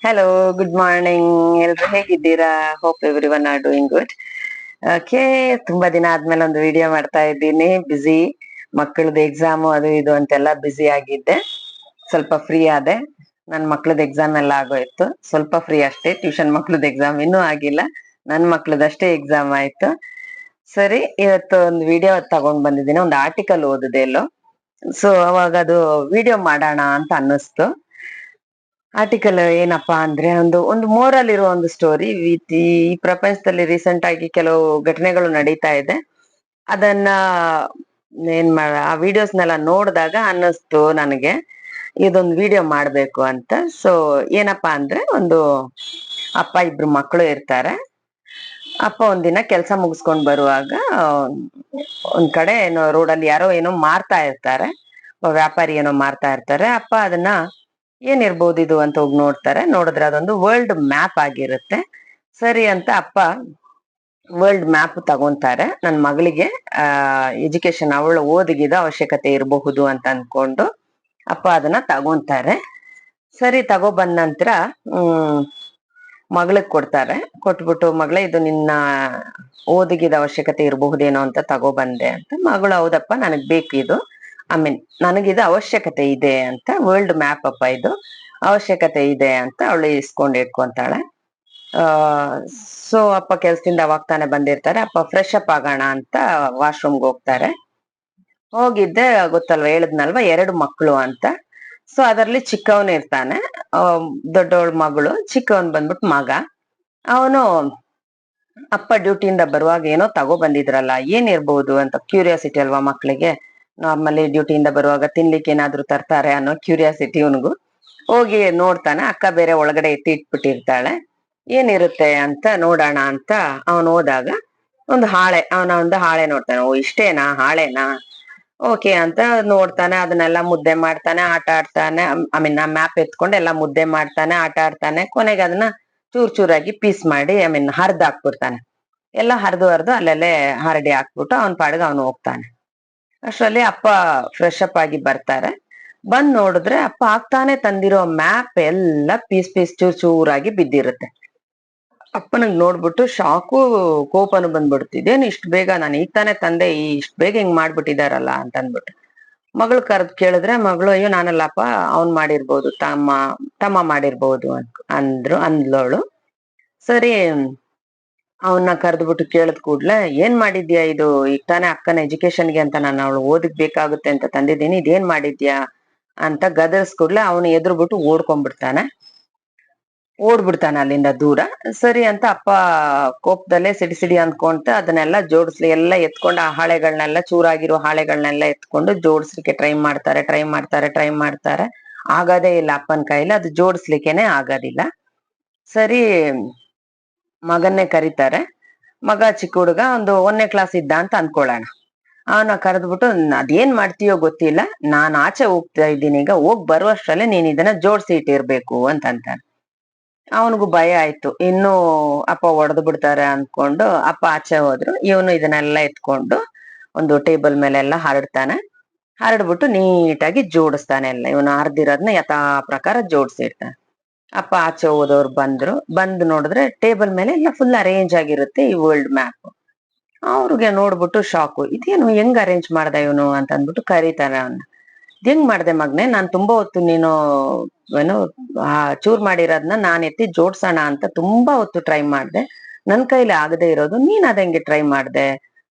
Hello, good morning. ಎಲ್ರು ಹೇಗಿದ್ದೀರಾ? Hope every one are doing good. Okay, ತುಂಬಾ ದಿನ ಆದ್ಮೇಲೆ ಒಂದು ವಿಡಿಯೋ ಮಾಡ್ತಾ ಇದ್ದೀನಿ. ಬಿಸಿ, ಮಕ್ಕಳದ್ದು ಎಕ್ಸಾಮು ಅದು ಇದು ಅಂತೆಲ್ಲ ಬಿಸಿ ಆಗಿದ್ದೆ. ಸ್ವಲ್ಪ ಫ್ರೀ ಆದೆ. ನನ್ ಮಕ್ಳದ್ ಎಕ್ಸಾಮ್ ಎಲ್ಲ ಆಗೋಯ್ತು. ಸ್ವಲ್ಪ ಫ್ರೀ ಅಷ್ಟೇ. ಟ್ಯೂಷನ್ ಮಕ್ಳದ್ ಎಕ್ಸಾಮ್ ಇನ್ನೂ ಆಗಿಲ್ಲ. ನನ್ ಮಕ್ಳದಷ್ಟೇ ಎಕ್ಸಾಮ್ ಆಯ್ತು. ಸರಿ, ಇವತ್ತು ಒಂದು ವಿಡಿಯೋ ತಗೊಂಡ್ ಬಂದಿದ್ದೀನಿ. ಒಂದು ಆರ್ಟಿಕಲ್ ಓದಿದೆ ಎಲ್ಲೋ. ಸೊ ಅವಾಗ ಅದು ವಿಡಿಯೋ ಮಾಡೋಣ ಅಂತ ಅನ್ನಿಸ್ತು. ಆರ್ಟಿಕಲ್ ಏನಪ್ಪಾ ಅಂದ್ರೆ ಒಂದು ಒಂದು ಮೋರಲ್ ಇರೋ ಒಂದು ಸ್ಟೋರಿ. ಈ ಪ್ರಪಂಚದಲ್ಲಿ ರೀಸೆಂಟ್ ಆಗಿ ಕೆಲವು ಘಟನೆಗಳು ನಡೀತಾ ಇದೆ. ಅದನ್ನ ಆ ವಿಡಿಯೋಸ್ನೆಲ್ಲ ನೋಡಿದಾಗ ಅನ್ನಿಸ್ತು ನನಗೆ ಇದೊಂದು ವಿಡಿಯೋ ಮಾಡ್ಬೇಕು ಅಂತ. ಸೊ ಏನಪ್ಪಾ ಅಂದ್ರೆ, ಒಂದು ಅಪ್ಪ ಇಬ್ರು ಮಕ್ಕಳು ಇರ್ತಾರೆ. ಅಪ್ಪ ಒಂದಿನ ಕೆಲಸ ಮುಗಿಸ್ಕೊಂಡ್ ಬರುವಾಗ ಒಂದ್ ಕಡೆ ಏನೋ ರೋಡಲ್ಲಿ ಯಾರೋ ಏನೋ ಮಾರ್ತಾ ಇರ್ತಾರೆ. ವ್ಯಾಪಾರಿ ಏನೋ ಮಾರ್ತಾ ಇರ್ತಾರೆ. ಅಪ್ಪ ಅದನ್ನ ಏನಿರ್ಬೋದು ಇದು ಅಂತ ಹೋಗಿ ನೋಡ್ತಾರೆ. ನೋಡಿದ್ರೆ ಅದೊಂದು ವರ್ಲ್ಡ್ ಮ್ಯಾಪ್ ಆಗಿರುತ್ತೆ. ಸರಿ ಅಂತ ಅಪ್ಪ ವರ್ಲ್ಡ್ ಮ್ಯಾಪ್ ತಗೊಂತಾರೆ. ನನ್ ಮಗಳಿಗೆ ಎಜುಕೇಶನ್, ಅವಳ ಓದಿಗಿದ ಅವಶ್ಯಕತೆ ಇರಬಹುದು ಅಂತ ಅನ್ಕೊಂಡು ಅಪ್ಪ ಅದನ್ನ ತಗೊಂತಾರೆ. ಸರಿ, ತಗೋ ಬಂದ ನಂತರ ಮಗಳಿಗೆ ಕೊಡ್ತಾರೆ. ಕೊಟ್ಬಿಟ್ಟು, ಮಗಳೇ ಇದು ನಿನ್ನ ಓದಿಗಿದ ಅವಶ್ಯಕತೆ ಇರಬಹುದೇನೋ ಅಂತ ತಗೋ ಬಂದೆ ಅಂತ. ಮಗಳು, ಹೌದಪ್ಪ ನನಗ್ ಬೇಕು ಇದು, ಐ ಮೀನ್ ನನಗಿದು ಅವಶ್ಯಕತೆ ಇದೆ ಅಂತ. ವರ್ಲ್ಡ್ ಮ್ಯಾಪ್ ಅಪ್ಪ ಇದು, ಅವಶ್ಯಕತೆ ಇದೆ ಅಂತ ಅವಳು ಇಟ್ಕೊಂತಾಳೆ. ಸೊ ಅಪ್ಪ ಕೆಲ್ಸದಿಂದ ಅವಾಗ ತಾನೆ ಬಂದಿರ್ತಾರೆ. ಅಪ್ಪ ಫ್ರೆಶ್ ಅಪ್ ಆಗೋಣ ಅಂತ ವಾಶ್ರೂಮ್ಗೆ ಹೋಗ್ತಾರೆ. ಹೋಗಿದ್ದೆ ಗೊತ್ತಲ್ವಾ, ಹೇಳಿದ್ನಲ್ವಾ 2 ಮಕ್ಕಳು ಅಂತ. ಸೊ ಅದರಲ್ಲಿ ಚಿಕ್ಕವನ್ ಇರ್ತಾನೆ, ದೊಡ್ಡವಳ ಮಗಳು. ಚಿಕ್ಕವನ್ ಬಂದ್ಬಿಟ್ಟು ಮಗ. ಅವನು ಅಪ್ಪ ಡ್ಯೂಟಿಯಿಂದ ಬರುವಾಗ ಏನೋ ತಗೋ ಬಂದಿದ್ರಲ್ಲ, ಏನಿರ್ಬೋದು ಅಂತ ಕ್ಯೂರಿಯಾಸಿಟಿ ಅಲ್ವಾ ಮಕ್ಳಿಗೆ. ನಾರ್ಮಲಿ ಡ್ಯೂಟಿಯಿಂದ ಬರುವಾಗ ತಿನ್ಲಿಕ್ಕೆ ಏನಾದ್ರು ತರ್ತಾರೆ ಅನ್ನೋ ಕ್ಯೂರಿಯಾಸಿಟಿ ಇವನಿಗೂ. ಹೋಗಿ ನೋಡ್ತಾನೆ. ಅಕ್ಕ ಬೇರೆ ಒಳಗಡೆ ಎತ್ತಿ ಇಟ್ಬಿಟ್ಟಿರ್ತಾಳೆ. ಏನಿರುತ್ತೆ ಅಂತ ನೋಡೋಣ ಅಂತ ಅವನು ಹೋದಾಗ ಒಂದು ಹಾಳೆ, ಒಂದು ಹಾಳೆ ನೋಡ್ತಾನೆ. ಓ, ಇಷ್ಟೇನಾ, ಹಾಳೆನಾ, ಓಕೆ ಅಂತ ನೋಡ್ತಾನೆ. ಅದನ್ನೆಲ್ಲ ಮುದ್ದೆ ಮಾಡ್ತಾನೆ, ಆಟ ಆಡ್ತಾನೆ. ಐ ಮೀನ್ ಆ ಮ್ಯಾಪ್ ಎತ್ಕೊಂಡು ಎಲ್ಲ ಮುದ್ದೆ ಮಾಡ್ತಾನೆ, ಆಟ ಆಡ್ತಾನೆ. ಕೊನೆಗೆ ಅದನ್ನ ಚೂರ್ ಚೂರಾಗಿ ಪೀಸ್ ಮಾಡಿ, ಐ ಮೀನ್ ಹರಿದು ಹಾಕ್ಬಿಡ್ತಾನೆ. ಎಲ್ಲ ಹರಿದು ಅಲ್ಲಲ್ಲೇ ಹರಡಿ ಹಾಕ್ಬಿಟ್ಟು ಅವನ್ ಪಾಡಿಗೆ ಅವನು ಹೋಗ್ತಾನೆ. ಅಷ್ಟರಲ್ಲಿ ಅಪ್ಪ ಫ್ರೆಶ್ ಅಪ್ ಆಗಿ ಬರ್ತಾರೆ. ಬಂದ್ ನೋಡಿದ್ರೆ ಅಪ್ಪ ಆಗ್ತಾನೆ ತಂದಿರೋ ಮ್ಯಾಪ್ ಎಲ್ಲ ಪೀಸ್ ಪೀಸ್ ಚೂರ್ ಚೂರಾಗಿ ಬಿದ್ದಿರುತ್ತೆ. ಅಪ್ಪನಿಗೆ ನೋಡ್ಬಿಟ್ಟು ಶಾಕು, ಕೋಪನು ಬಂದ್ಬಿಡ್ತಿದ್ದೇನು ಇಷ್ಟು ಬೇಗ, ನಾನು ಈಗ ತಾನೇ ತಂದೆ, ಇಷ್ಟು ಬೇಗ ಹಿಂಗ್ ಮಾಡ್ಬಿಟ್ಟಿದಾರಲ್ಲ ಅಂತ ಅಂದ್ಬಿಟ್ಟು. ಮಗಳು ಕರೆದು ಕೇಳಿದ್ರೆ ಮಗಳು, ಅಯ್ಯೋ ನಾನಲ್ಲಪ್ಪ, ಅವ್ನ್ ಮಾಡಿರ್ಬೋದು, ತಮ್ಮ ಮಾಡಿರ್ಬೋದು ಅಂದ್ಲೋಳು. ಸರಿ, ಅವನ್ನ ಕರೆದ್ಬಿಟ್ಟು ಕೇಳಿದ್ ಕೂಡ್ಲೆ, ಏನ್ ಮಾಡಿದ್ಯಾ ಇದು, ಈಗ ತಾನೇ ಅಕ್ಕನ ಎಜುಕೇಶನ್ಗೆ ಅಂತ ನಾನು ಅವಳು ಓದಿಗ್ ಬೇಕಾಗುತ್ತೆ ಅಂತ ತಂದಿದ್ದೀನಿ, ಇದೇನ್ ಮಾಡಿದ್ಯಾ ಅಂತ ಗದರ್ಸ್ಕೂಡ್ಲೆ ಅವನು ಎದುರ್ಬಿಟ್ಟು ಓಡ್ಬಿಡ್ತಾನೆ ಅಲ್ಲಿಂದ ದೂರ. ಸರಿ ಅಂತ ಅಪ್ಪ ಕೋಪದಲ್ಲೇ ಸಿಡಿ ಸಿಡಿ ಅಂದ್ಕೊಂತ ಅದನ್ನೆಲ್ಲ ಜೋಡಿಸ್ಲಿ, ಎಲ್ಲ ಎತ್ಕೊಂಡು ಆ ಹಾಳೆಗಳನ್ನೆಲ್ಲ, ಚೂರಾಗಿರೋ ಹಾಳೆಗಳನ್ನೆಲ್ಲ ಎತ್ಕೊಂಡು ಜೋಡಿಸ್ಲಿಕ್ಕೆ ಟ್ರೈ ಮಾಡ್ತಾರೆ. ಆಗೋದೇ ಇಲ್ಲ ಅಪ್ಪನ ಕೈಲಿ, ಅದು ಜೋಡಿಸ್ಲಿಕ್ಕೆನೆ ಆಗೋದಿಲ್ಲ. ಸರಿ, ಮಗನ್ನೇ ಕರೀತಾರೆ. ಮಗ ಚಿಕ್ಕ ಹುಡುಗ, ಒಂದು 1ನೇ ಕ್ಲಾಸ್ ಇದ್ದ ಅಂತ ಅನ್ಕೊಳ್ಳೋಣ. ಅವನ ಕರೆದ್ಬಿಟ್ಟು, ಅದೇನ್ ಮಾಡ್ತೀಯೋ ಗೊತ್ತಿಲ್ಲ, ನಾನ್ ಆಚೆ ಹೋಗ್ತಾ ಇದ್ದೀನಿ, ಈಗ ಹೋಗ್ ಬರುವಷ್ಟರಲ್ಲೇ ನೀನ್ ಇದನ್ನ ಜೋಡಿಸಿ ಇಟ್ಟಿರ್ಬೇಕು ಅಂತಾನೆ. ಅವನಿಗೂ ಭಯ ಆಯ್ತು, ಇನ್ನು ಅಪ್ಪ ಹೊಡೆದು ಬಿಡ್ತಾರೆ ಅನ್ಕೊಂಡು ಅಪ್ಪ ಆಚೆ ಹೋದ್ರು. ಇವನು ಇದನ್ನೆಲ್ಲ ಎತ್ಕೊಂಡು ಒಂದು ಟೇಬಲ್ ಮೇಲೆ ಎಲ್ಲ ಹರಡ್ಬಿಟ್ಟು ನೀಟಾಗಿ ಜೋಡಿಸ್ತಾನೆ. ಎಲ್ಲ ಇವನು ಹರಿದಿರೋದ್ನ ಯಥಾ ಪ್ರಕಾರ ಜೋಡಿಸಿರ್ತಾನೆ. ಅಪ್ಪ ಆಚೆ ಹೋದವ್ರು ಬಂದು ನೋಡಿದ್ರೆ ಟೇಬಲ್ ಮೇಲೆ ಎಲ್ಲ ಫುಲ್ ಅರೇಂಜ್ ಆಗಿರುತ್ತೆ ಈ ವರ್ಲ್ಡ್ ಮ್ಯಾಪ್. ಅವ್ರಿಗೆ ನೋಡ್ಬಿಟ್ಟು ಶಾಕು, ಇದೇನು ಹೆಂಗ್ ಅರೇಂಜ್ ಮಾಡ್ದ ಇವನು ಅಂತ ಅಂದ್ಬಿಟ್ಟು ಕರೀತಾನೆ ಅವನ್ನ. ಹೆಂಗ್ ಮಾಡ್ದೆ ಮಗ್ನೆ, ನಾನ್ ತುಂಬಾ ಹೊತ್ತು ನೀನು ಏನು ಚೂರ್ ಮಾಡಿರೋದ್ನ ನಾನ್ ಎತ್ತಿ ಜೋಡ್ಸೋಣ ಅಂತ ತುಂಬಾ ಹೊತ್ತು ಟ್ರೈ ಮಾಡ್ದೆ, ನನ್ ಕೈಲಿ ಆಗದೆ ಇರೋದು, ನೀನ್ ಅದಂಗೆ ಟ್ರೈ ಮಾಡ್ದೆ,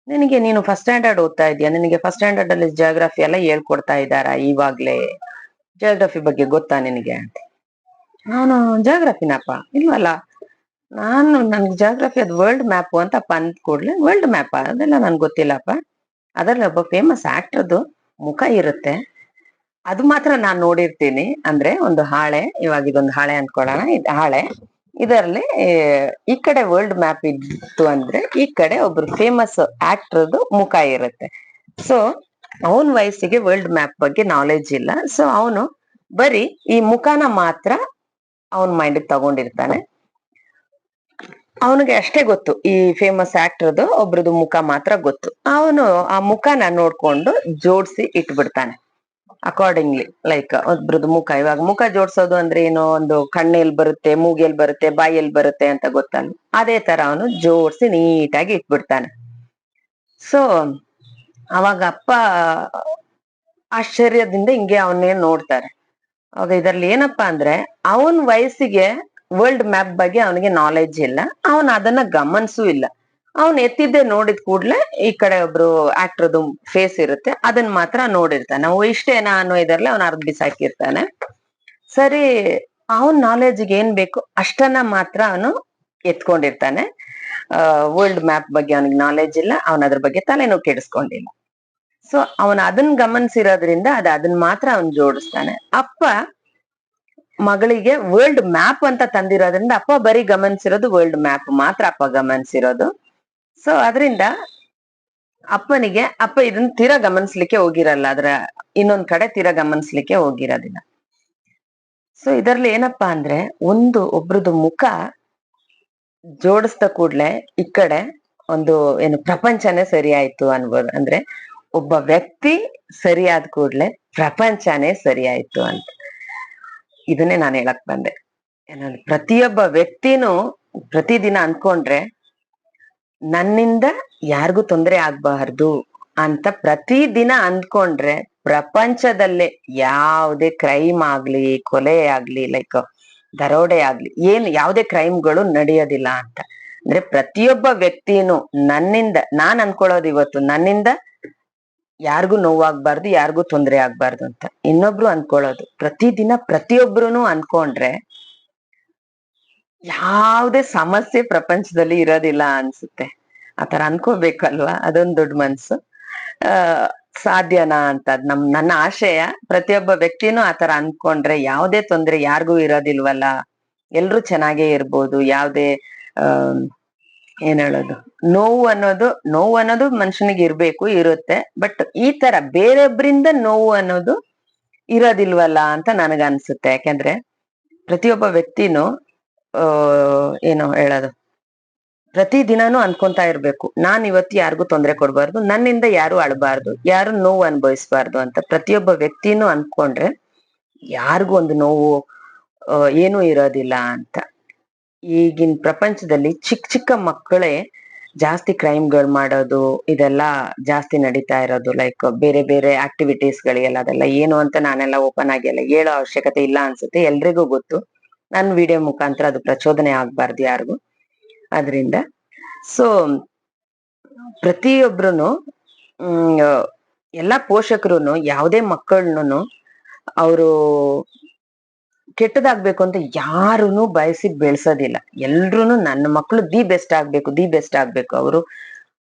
ನೀನು ಫಸ್ಟ್ ಸ್ಟ್ಯಾಂಡರ್ಡ್ ಓದ್ತಾ ಇದೀಯ, ನಿನಗೆ ಫಸ್ಟ್ ಸ್ಟ್ಯಾಂಡರ್ಡ್ ಅಲ್ಲಿ ಜಿಯೋಗ್ರಫಿ ಎಲ್ಲ ಹೇಳ್ಕೊಡ್ತಾ ಇದ್ದಾರಾ ಇವಾಗ್ಲೇ, ಜಿಯೋಗ್ರಫಿ ಬಗ್ಗೆ ಗೊತ್ತಾ ನಿನಗೆ ಅಂತ. ಅವನು, ಜಿಯೋಗ್ರಫಿನಪ್ಪ ಇಲ್ವಲ್ಲ, ನನ್ಗೆ ಜಿಯೋಗ್ರಫಿ ಅದು ವರ್ಲ್ಡ್ ಮ್ಯಾಪ್ ಅಂತ ಅಂದ್ ಕೂಡ್ಲೆ, ವರ್ಲ್ಡ್ ಮ್ಯಾಪ್ ಅದೆಲ್ಲ ನನ್ಗೆ ಗೊತ್ತಿಲ್ಲಪ್ಪ, ಅದ್ರಲ್ಲಿ ಒಬ್ಬ ಫೇಮಸ್ ಆಕ್ಟರ್ದು ಮುಖ ಇರುತ್ತೆ, ಅದು ಮಾತ್ರ ನಾನ್ ನೋಡಿರ್ತೀನಿ. ಅಂದ್ರೆ ಒಂದು ಹಾಳೆ, ಇವಾಗ ಇದೊಂದು ಹಾಳೆ ಅನ್ಕೊಳ್ಳೋಣ, ಇದು ಹಾಳೆ, ಇದರಲ್ಲಿ ಈ ಕಡೆ ವರ್ಲ್ಡ್ ಮ್ಯಾಪ್ ಇತ್ತು ಅಂದ್ರೆ ಈ ಕಡೆ ಒಬ್ರು ಫೇಮಸ್ ಆಕ್ಟರ್ದು ಮುಖ ಇರುತ್ತೆ. ಸೊ ಅವನ್ ವಯಸ್ಸಿಗೆ ವರ್ಲ್ಡ್ ಮ್ಯಾಪ್ ಬಗ್ಗೆ ನಾಲೆಡ್ಜ್ ಇಲ್ಲ. ಸೊ ಅವನು ಬರೀ ಈ ಮುಖನ ಮಾತ್ರ ಅವನ್ ಮೈಂಡ್ ತಗೊಂಡಿರ್ತಾನೆ. ಅವನಿಗೆ ಅಷ್ಟೇ ಗೊತ್ತು, ಈ ಫೇಮಸ್ ಆಕ್ಟರ್ದು ಒಬ್ರದ್ದು ಮುಖ ಮಾತ್ರ ಗೊತ್ತು. ಅವನು ಆ ಮುಖನ ನೋಡ್ಕೊಂಡು ಜೋಡಿಸಿ ಇಟ್ಬಿಡ್ತಾನೆ. ಅಕಾರ್ಡಿಂಗ್ಲಿ ಲೈಕ್ ಒಬ್ರದ್ದು ಮುಖ, ಇವಾಗ ಮುಖ ಜೋಡ್ಸೋದು ಅಂದ್ರೆ ಏನೋ ಒಂದು ಕಣ್ಣೆಲ್ ಬರುತ್ತೆ, ಮೂಗೆಲ್ ಬರುತ್ತೆ, ಬಾಯಲ್ಲಿ ಬರುತ್ತೆ ಅಂತ ಗೊತ್ತಲ್ಲ, ಅದೇ ತರ ಅವನು ಜೋಡ್ಸಿ ನೀಟಾಗಿ ಇಟ್ಬಿಡ್ತಾನೆ. ಸೊ ಅವಾಗ ಅಪ್ಪ ಆಶ್ಚರ್ಯದಿಂದ ಹಿಂಗೆ ಅವನ್ನೇ ನೋಡ್ತಾರೆ. ಅವಾಗ ಇದ್ರಲ್ಲಿ ಏನಪ್ಪಾ ಅಂದ್ರೆ ಅವನ್ ವಯಸ್ಸಿಗೆ ವರ್ಲ್ಡ್ ಮ್ಯಾಪ್ ಬಗ್ಗೆ ಅವನಿಗೆ ನಾಲೆಡ್ಜ್ ಇಲ್ಲ, ಅವನ್ ಅದನ್ನ ಗಮನಿಸೂ ಇಲ್ಲ. ಅವನ್ ಎತ್ತಿದ್ದೆ ನೋಡಿದ ಕೂಡ್ಲೆ ಈ ಕಡೆ ಒಬ್ರು ಆಕ್ಟರ್ದು ಫೇಸ್ ಇರುತ್ತೆ, ಅದನ್ನ ಮಾತ್ರ ನೋಡಿರ್ತಾನೆ. ನಾವು ಇಷ್ಟೇನಾ ಅನ್ನೋ ಇದರಲ್ಲಿ ಅವನ್ ಅರ್ಧ ಬಿಸಾಕಿರ್ತಾನೆ. ಸರಿ, ಅವನ್ ನಾಲೆಡ್ಜ್ಗೆ ಏನ್ ಬೇಕು ಅಷ್ಟನ್ನ ಮಾತ್ರ ಅವನು ಎತ್ಕೊಂಡಿರ್ತಾನೆ. ವರ್ಲ್ಡ್ ಮ್ಯಾಪ್ ಬಗ್ಗೆ ಅವನಿಗೆ ನಾಲೆಡ್ಜ್ ಇಲ್ಲ, ಅವನ ಅದ್ರ ಬಗ್ಗೆ ತಲೆನೂ ಕೆಡಿಸ್ಕೊಂಡಿಲ್ಲ. ಸೊ ಅವನ್ ಅದನ್ನ ಗಮನಿಸಿರೋದ್ರಿಂದ ಅದನ್ನ ಮಾತ್ರ ಅವನ್ ಜೋಡಿಸ್ತಾನೆ. ಅಪ್ಪ ಮಗಳಿಗೆ ವರ್ಲ್ಡ್ ಮ್ಯಾಪ್ ಅಂತ ತಂದಿರೋದ್ರಿಂದ ಅಪ್ಪ ಬರೀ ಗಮನಿಸಿರೋದು ವರ್ಲ್ಡ್ ಮ್ಯಾಪ್ ಮಾತ್ರ ಅಪ್ಪ ಗಮನಿಸಿರೋದು. ಸೊ ಅದರಿಂದ ಅಪ್ಪ ಇದನ್ನ ತೀರಾ ಗಮನಿಸ್ಲಿಕ್ಕೆ ಹೋಗಿರಲ್ಲ, ಅದ್ರ ಇನ್ನೊಂದ್ ಕಡೆ ತೀರಾ ಗಮನಿಸ್ಲಿಕ್ಕೆ ಹೋಗಿರೋದಿಲ್ಲ. ಸೊ ಇದರಲ್ಲಿ ಏನಪ್ಪಾ ಅಂದ್ರೆ ಒಬ್ರದ್ದು ಮುಖ ಜೋಡಿಸ್ದ ಕೂಡ್ಲೆ ಈ ಕಡೆ ಒಂದು ಏನು ಪ್ರಪಂಚನೇ ಸರಿ ಆಯ್ತು ಅನ್ಬೋದು. ಅಂದ್ರೆ ಒಬ್ಬ ವ್ಯಕ್ತಿ ಸರಿಯಾದ ಕೂಡ್ಲೆ ಪ್ರಪಂಚನೇ ಸರಿ ಆಯ್ತು ಅಂತ. ಇದನ್ನೇ ನಾನು ಹೇಳಕ್ ಬಂದೆ. ಪ್ರತಿಯೊಬ್ಬ ವ್ಯಕ್ತಿನೂ ಪ್ರತಿದಿನ ಅನ್ಕೊಂಡ್ರೆ ನನ್ನಿಂದ ಯಾರಿಗೂ ತೊಂದರೆ ಆಗ್ಬಾರ್ದು ಅಂತ ಪ್ರತಿದಿನ ಅಂದ್ಕೊಂಡ್ರೆ ಪ್ರಪಂಚದಲ್ಲೇ ಯಾವುದೇ ಕ್ರೈಮ್ ಆಗ್ಲಿ, ಕೊಲೆ ಆಗ್ಲಿ, ಲೈಕ್ ದರೋಡೆ ಆಗ್ಲಿ, ಯಾವುದೇ ಕ್ರೈಮ್ಗಳು ನಡೆಯೋದಿಲ್ಲ ಅಂತ. ಅಂದ್ರೆ ಪ್ರತಿಯೊಬ್ಬ ವ್ಯಕ್ತಿನೂ ನಾನ್ ಅನ್ಕೊಳ್ಳೋದು ಇವತ್ತು ನನ್ನಿಂದ ಯಾರಿಗೂ ನೋವಾಗ್ಬಾರ್ದು, ಯಾರಿಗೂ ತೊಂದರೆ ಆಗ್ಬಾರ್ದು ಅಂತ ಇನ್ನೊಬ್ರು ಅನ್ಕೊಳ್ಳೋದು. ಪ್ರತಿದಿನ ಪ್ರತಿಯೊಬ್ರುನು ಅನ್ಕೊಂಡ್ರೆ ಯಾವುದೇ ಸಮಸ್ಯೆ ಪ್ರಪಂಚದಲ್ಲಿ ಇರೋದಿಲ್ಲ ಅನ್ಸುತ್ತೆ. ಆತರ ಅನ್ಕೋಬೇಕಲ್ವಾ, ಅದೊಂದು ದೊಡ್ಡ ಮನ್ಸು. ಸಾಧ್ಯನಾ ಅಂತ ನನ್ನ ಆಶಯ. ಪ್ರತಿಯೊಬ್ಬ ವ್ಯಕ್ತಿನೂ ಆತರ ಅನ್ಕೊಂಡ್ರೆ ಯಾವುದೇ ತೊಂದ್ರೆ ಯಾರಿಗೂ ಇರೋದಿಲ್ವಲ್ಲ, ಎಲ್ರು ಚೆನ್ನಾಗೇ ಇರ್ಬೋದು. ಯಾವುದೇ ಏನ್ ಹೇಳೋದು, ನೋವು ಅನ್ನೋದು ಮನುಷ್ಯನಿಗೆ ಇರುತ್ತೆ. ಬಟ್ ಈ ತರ ಬೇರೊಬ್ಬರಿಂದ ನೋವು ಅನ್ನೋದು ಇರೋದಿಲ್ವಲ್ಲ ಅಂತ ನನಗ ಅನ್ಸುತ್ತೆ. ಯಾಕೆಂದ್ರೆ ಪ್ರತಿಯೊಬ್ಬ ವ್ಯಕ್ತಿನೂ ಏನು ಹೇಳೋದು, ಪ್ರತಿ ದಿನಾನು ಅನ್ಕೊಂತಾ ಇರ್ಬೇಕು, ನಾನ್ ಇವತ್ತು ಯಾರಿಗೂ ತೊಂದರೆ ಕೊಡ್ಬಾರ್ದು, ನನ್ನಿಂದ ಯಾರು ಅಳಬಾರ್ದು, ಯಾರು ನೋವು ಅನುಭವಿಸ್ಬಾರ್ದು ಅಂತ ಪ್ರತಿಯೊಬ್ಬ ವ್ಯಕ್ತಿನೂ ಅನ್ಕೊಂಡ್ರೆ ಯಾರಿಗೂ ಒಂದು ನೋವು ಏನೂ ಇರೋದಿಲ್ಲ ಅಂತ. ಈಗಿನ ಪ್ರಪಂಚದಲ್ಲಿ ಚಿಕ್ಕ ಮಕ್ಕಳೇ ಜಾಸ್ತಿ ಕ್ರೈಮ್ಗಳು ಮಾಡೋದು, ಇದೆಲ್ಲ ಜಾಸ್ತಿ ನಡೀತಾ ಇರೋದು. ಲೈಕ್ ಬೇರೆ ಬೇರೆ ಆಕ್ಟಿವಿಟೀಸ್ ಗಳಿಗೆಲ್ಲ ಅದೆಲ್ಲ ಏನು ಅಂತ ನಾನೆಲ್ಲ ಓಪನ್ ಆಗಿ ಎಲ್ಲ ಹೇಳೋ ಅವಶ್ಯಕತೆ ಇಲ್ಲ ಅನ್ಸುತ್ತೆ, ಎಲ್ರಿಗೂ ಗೊತ್ತು. ನನ್ನ ವಿಡಿಯೋ ಮುಖಾಂತರ ಅದು ಪ್ರಚೋದನೆ ಆಗ್ಬಾರ್ದು ಯಾರಿಗೂ. ಅದರಿಂದ ಸೊ ಪ್ರತಿಯೊಬ್ರುನು ಎಲ್ಲಾ ಪೋಷಕರು ಯಾವುದೇ ಮಕ್ಕಳನ್ನು ಅವರು ಕೆಟ್ಟದಾಗ್ಬೇಕು ಅಂತ ಯಾರುನು ಬಯಸಿ ಬೆಳ್ಸೋದಿಲ್ಲ. ಎಲ್ರುನು ನನ್ನ ಮಕ್ಕಳು ದಿ ಬೆಸ್ಟ್ ಆಗ್ಬೇಕು,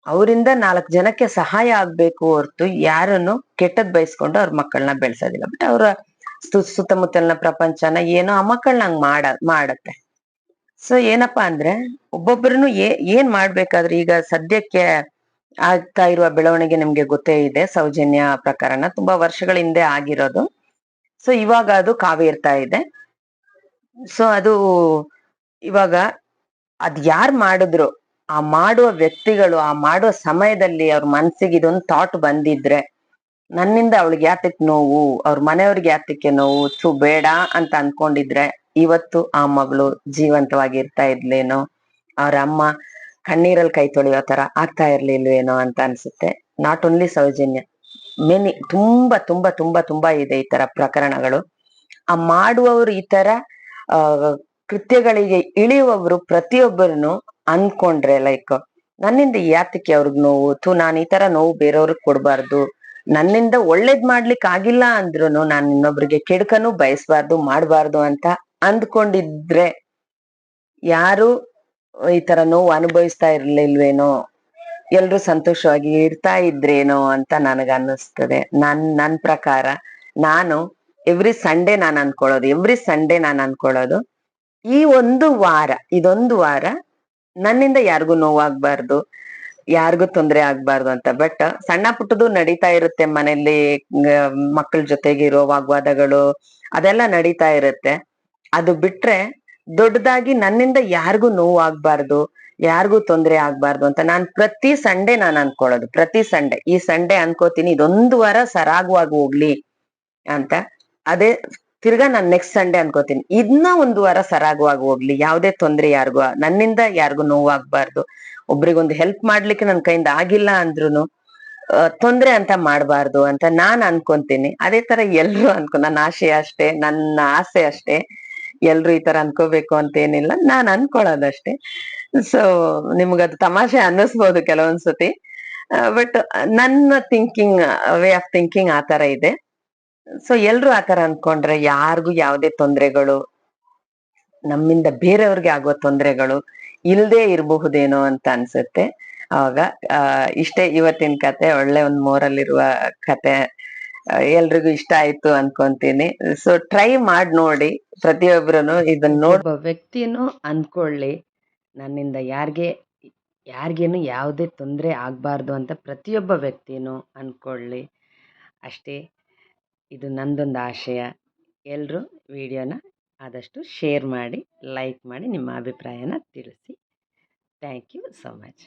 ಅವರಿಂದ 4 ಜನಕ್ಕೆ ಸಹಾಯ ಆಗ್ಬೇಕು ಹೊರ್ತು ಯಾರನ್ನು ಕೆಟ್ಟದ್ ಬಯಸ್ಕೊಂಡು ಅವ್ರ ಮಕ್ಕಳನ್ನ ಬೆಳ್ಸೋದಿಲ್ಲ. ಬಟ್ ಅವ್ರ ಸುತ್ತಮುತ್ತಲಿನ ಪ್ರಪಂಚನ ಏನೋ ಆ ಮಕ್ಕಳನ್ನ ಹಂಗ್ ಮಾಡತ್ತೆ. ಸೊ ಏನಪ್ಪಾ ಅಂದ್ರೆ ಒಬ್ಬೊಬ್ಬರನ್ನು ಏನ್ ಮಾಡ್ಬೇಕಾದ್ರೆ, ಈಗ ಸದ್ಯಕ್ಕೆ ಆಗ್ತಾ ಇರುವ ಬೆಳವಣಿಗೆ ನಿಮ್ಗೆ ಗೊತ್ತೇ ಇದೆ. ಸೌಜನ್ಯ ಪ್ರಕರಣ ತುಂಬಾ ವರ್ಷಗಳ ಹಿಂದೆ ಆಗಿರೋದು. ಸೊ ಇವಾಗ ಅದು ಕಾವೇರ್ತಾ ಇದೆ. ಸೊ ಅದು ಇವಾಗ ಯಾರ್ ಮಾಡಿದ್ರು, ಆ ಮಾಡುವ ವ್ಯಕ್ತಿಗಳು ಆ ಮಾಡುವ ಸಮಯದಲ್ಲಿ ಅವ್ರ ಮನ್ಸಿಗೆ ಇದೊಂದು ಥಾಟ್ ಬಂದಿದ್ರೆ, ನನ್ನಿಂದ ಅವಳಿಗೆ ಯಾತಕ್ ನೋವು, ಅವ್ರ ಮನೆಯವ್ರಿಗೆ ಯಾತಕ್ಕೆ ನೋವು, ಬೇಡ ಅಂತ ಅನ್ಕೊಂಡಿದ್ರೆ ಇವತ್ತು ಆ ಮಗಳು ಜೀವಂತವಾಗಿರ್ತಾ ಇದ್ಲೇನೋ, ಅವ್ರ ಅಮ್ಮ ಕಣ್ಣೀರಲ್ಲಿ ಕೈ ತೊಳೆಯೋ ತರ ಆಗ್ತಾ ಇರ್ಲಿಲ್ವೇನೋ ಅಂತ ಅನ್ಸುತ್ತೆ. ನಾಟ್ ಓನ್ಲಿ ಸೌಜನ್ಯ, ತುಂಬಾ ತುಂಬಾ ತುಂಬಾ ತುಂಬಾ ಇದೆ ಈ ತರ ಪ್ರಕರಣಗಳು. ಆ ಮಾಡುವವರು ಈ ತರ ಕೃತ್ಯಗಳಿಗೆ ಇಳಿಯುವವರು ಪ್ರತಿಯೊಬ್ಬರನ್ನು ಅನ್ಕೊಂಡ್ರೆ, ಲೈಕ್ ನನ್ನಿಂದ ಯಾತಕ್ಕೆ ಅವ್ರಿಗೆ ನೋವು, ನಾನು ಈ ತರ ನೋವು ಬೇರೆಯವ್ರಿಗೆ ಕೊಡ್ಬಾರ್ದು, ನನ್ನಿಂದ ಒಳ್ಳೇದ್ ಮಾಡ್ಲಿಕ್ಕೆ ಆಗಿಲ್ಲ ಅಂದ್ರು ನಾನು ಇನ್ನೊಬ್ರಿಗೆ ಕೆಡುಕನು ಬಯಸ್ಬಾರ್ದು, ಮಾಡ್ಬಾರ್ದು ಅಂತ ಅಂದ್ಕೊಂಡಿದ್ರೆ ಯಾರು ಈ ತರ ನೋವು ಅನುಭವಿಸ್ತಾ ಇರ್ಲಿಲ್ವೇನೋ, ಎಲ್ರು ಸಂತೋಷವಾಗಿ ಇರ್ತಾ ಇದ್ರೇನೋ ಅಂತ ನನಗ ಅನ್ನಿಸ್ತದೆ. ನನ್ ಪ್ರಕಾರ ನಾನು ಎವ್ರಿ ಸಂಡೇ ನಾನು ಅನ್ಕೊಳ್ಳೋದು ಈ ಇದೊಂದು ವಾರ ನನ್ನಿಂದ ಯಾರಿಗೂ ನೋವಾಗ್ಬಾರ್ದು, ಯಾರಿಗೂ ತೊಂದರೆ ಆಗ್ಬಾರ್ದು ಅಂತ. ಬಟ್ ಸಣ್ಣ ಪುಟ್ಟದು ನಡೀತಾ ಇರುತ್ತೆ ಮನೇಲಿ, ಮಕ್ಕಳ ಜೊತೆಗೆ ಇರೋ ವಾಗ್ವಾದಗಳು ಅದೆಲ್ಲ ನಡೀತಾ ಇರುತ್ತೆ. ಅದು ಬಿಟ್ರೆ ದೊಡ್ಡದಾಗಿ ನನ್ನಿಂದ ಯಾರಿಗೂ ನೋವು ಆಗ್ಬಾರ್ದು, ಯಾರಿಗೂ ತೊಂದರೆ ಆಗ್ಬಾರ್ದು ಅಂತ ನಾನು ಪ್ರತಿ ಸಂಡೇ ನಾನು ಅನ್ಕೊಳ್ಳೋದು. ಪ್ರತಿ ಸಂಡೇ ಈ ಸಂಡೇ ಅನ್ಕೋತೀನಿ, ಇದೊಂದು ವಾರ ಸರಾಗವಾಗಿ ಹೋಗ್ಲಿ, ಅಂತ. ಅದೇ ತಿರ್ಗಾ ನಾನ್ ನೆಕ್ಸ್ಟ್ ಸಂಡೇ ಅನ್ಕೋತೀನಿ ಇದನ್ನ ಒಂದು ವಾರ ಸರಾಗವಾಗಿ ಹೋಗ್ಲಿ, ಯಾವ್ದೇ ತೊಂದ್ರೆ ಯಾರಿಗೂ ನನ್ನಿಂದ ಯಾರಿಗೂ ನೋವಾಗ್ಬಾರ್ದು, ಒಬ್ರಿಗೊಂದು ಹೆಲ್ಪ್ ಮಾಡ್ಲಿಕ್ಕೆ ನನ್ ಕೈಯಿಂದ ಆಗಿಲ್ಲ ಅಂದ್ರುನು ತೊಂದ್ರೆ ಅಂತ ಮಾಡ್ಬಾರ್ದು ಅಂತ ನಾನ್ ಅನ್ಕೊಂತೀನಿ. ಅದೇ ತರ ಎಲ್ರು ನನ್ನ ಆಶಯ ಅಷ್ಟೇ, ನನ್ನ ಆಸೆ ಅಷ್ಟೇ. ಎಲ್ರು ಈ ತರ ಅನ್ಕೋಬೇಕು ಅಂತ ಏನಿಲ್ಲ, ನಾನ್ ಅನ್ಕೊಳ್ಳೋದಷ್ಟೇ. ಸೊ ನಿಮ್ಗದು ತಮಾಷೆ ಅನ್ನಿಸ್ಬೋದು ಕೆಲವೊಂದ್ಸತಿ, ಬಟ್ ನನ್ನ ಥಿಂಕಿಂಗ್, ವೇ ಆಫ್ ಥಿಂಕಿಂಗ್ ಆ ತರ ಇದೆ. ಸೊ ಎಲ್ರು ಆತರ ಅನ್ಕೊಂಡ್ರೆ ಯಾರಿಗೂ ಯಾವ್ದೇ ತೊಂದ್ರೆಗಳು, ನಮ್ಮಿಂದ ಬೇರೆಯವ್ರಿಗೆ ಆಗೋ ತೊಂದ್ರೆಗಳು ಇಲ್ದೇ ಇರಬಹುದೇನೋ ಅಂತ ಅನ್ಸುತ್ತೆ. ಅವಾಗ ಇಷ್ಟೇ ಇವತ್ತಿನ ಕತೆ. ಒಳ್ಳೆ ಒಂದ್ ಮೋರಲ್ ಇರುವ ಕತೆ, ಎಲ್ರಿಗೂ ಇಷ್ಟ ಆಯ್ತು ಅನ್ಕೊಂತೀನಿ. ಸೊ ಟ್ರೈ ಮಾಡಿ ನೋಡಿ ಪ್ರತಿಯೊಬ್ರುನು ಇದನ್ನ ಒಬ್ಬ ವ್ಯಕ್ತಿನೂ ಅನ್ಕೊಳ್ಳಿ, ನನ್ನಿಂದ ಯಾರಿಗೇನು ಯಾವುದೇ ತೊಂದರೆ ಆಗ್ಬಾರ್ದು ಅಂತ ಪ್ರತಿಯೊಬ್ಬ ವ್ಯಕ್ತಿನೂ ಅನ್ಕೊಳ್ಳಿ ಅಷ್ಟೇ. ಇದು ನಂದೊಂದು ಆಶಯ. ಎಲ್ರೂ ವಿಡಿಯೋನ ಆದಷ್ಟು ಶೇರ್ ಮಾಡಿ, ಲೈಕ್ ಮಾಡಿ, ನಿಮ್ಮ ಅಭಿಪ್ರಾಯನ ತಿಳಿಸಿ. Thank you so much.